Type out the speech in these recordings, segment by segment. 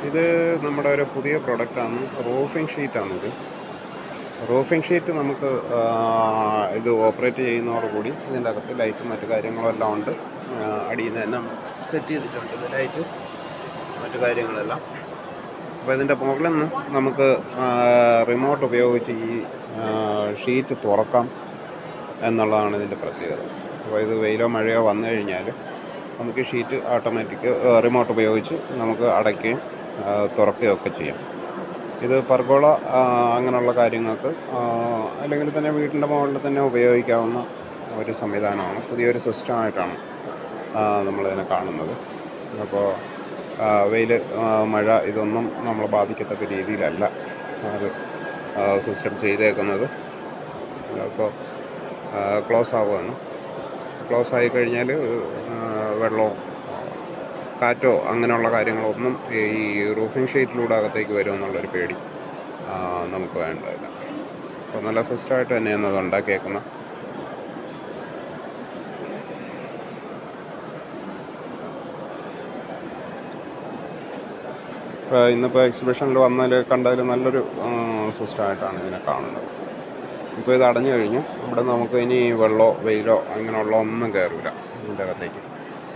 ഇത് നമ്മുടെ ഒരു പുതിയ പ്രൊഡക്റ്റാണ്. റൂഫിംഗ് ഷീറ്റാണിത്. റൂഫിംഗ് ഷീറ്റ് നമുക്ക് ഇത് ഓപ്പറേറ്റ് ചെയ്യുന്നതോടുകൂടി ഇതിൻ്റെ അകത്ത് ലൈറ്റും മറ്റു കാര്യങ്ങളും എല്ലാം ഉണ്ട്. അടിയിൽ നിന്ന് തന്നെ സെറ്റ് ചെയ്തിട്ടുണ്ട് ഇത് ലൈറ്റ് മറ്റു കാര്യങ്ങളെല്ലാം. അപ്പോൾ ഇതിൻ്റെ മുകളിൽ നിന്ന് നമുക്ക് റിമോട്ട് ഉപയോഗിച്ച് ഈ ഷീറ്റ് തുറക്കാം എന്നുള്ളതാണ് ഇതിൻ്റെ പ്രത്യേകത. അപ്പോൾ ഇത് വെയിലോ മഴയോ വന്നു കഴിഞ്ഞാൽ നമുക്ക് ഷീറ്റ് ഓട്ടോമാറ്റിക് റിമോട്ട് ഉപയോഗിച്ച് നമുക്ക് അടയ്ക്കുകയും തുറക്കുകയും ഒക്കെ ചെയ്യാം. ഇത് പെർഗോള അങ്ങനെയുള്ള കാര്യങ്ങൾക്ക് അല്ലെങ്കിൽ തന്നെ വീടിൻ്റെ മുകളിൽ തന്നെ ഉപയോഗിക്കാവുന്ന ഒരു സംവിധാനമാണ്. പുതിയൊരു സിസ്റ്റമായിട്ടാണ് നമ്മളിതിനെ കാണുന്നത്. അപ്പോൾ വെയിൽ മഴ ഇതൊന്നും നമ്മളെ ബാധിക്കത്തക്ക രീതിയിലല്ല അത് സിസ്റ്റം ചെയ്തേക്കുന്നത്. അപ്പോൾ ക്ലോസ് ആവുകയാണ്. ക്ലോസ് ആയിക്കഴിഞ്ഞാൽ വെള്ളമോ കാറ്റോ അങ്ങനെയുള്ള കാര്യങ്ങളൊന്നും ഈ റൂഫിംഗ് ഷീറ്റിലൂടെ അകത്തേക്ക് വരുമെന്നുള്ളൊരു പേടി നമുക്ക് വേണ്ടതില്ല. അപ്പോൾ നല്ല സിസ്റ്റമായിട്ട് തന്നെയാണ് അത് ഉണ്ടാക്കിയേക്കുന്നത്. ഇന്നിപ്പോൾ എക്സിബിഷനിൽ വന്നാൽ കണ്ടാൽ നല്ലൊരു സിസ്റ്റമായിട്ടാണ് ഇതിനെ കാണുന്നത്. ഇപ്പോൾ ഇത് അടഞ്ഞു കഴിഞ്ഞു. ഇവിടെ നമുക്ക് ഇനി വെള്ളമോ വെയിലോ അങ്ങനെയുള്ള ഒന്നും കയറില്ല ഇതിൻ്റെ അകത്തേക്ക്.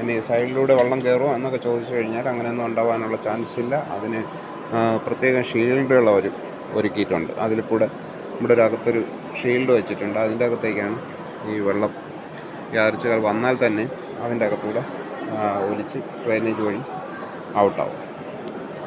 ഇനി സൈഡിലൂടെ വെള്ളം കയറുമോ എന്നൊക്കെ ചോദിച്ചു കഴിഞ്ഞാൽ അങ്ങനെയൊന്നും ഉണ്ടാകാനുള്ള ചാൻസ് ഇല്ല. അതിന് പ്രത്യേകം ഷീൽഡുകൾ അവർ ഒരുക്കിയിട്ടുണ്ട്. അതിൽ കൂടെ ഇവിടെ ഒരു അകത്തൊരു ഷീൽഡ് വെച്ചിട്ടുണ്ട്. അതിൻ്റെ അകത്തേക്കാണ് ഈ വെള്ളം ഈ ആർച്ചുകൾ വന്നാൽ തന്നെ അതിൻ്റെ അകത്തൂടെ ഒലിച്ച് ഡ്രെയിനേജ് വഴി ഔട്ടാവും.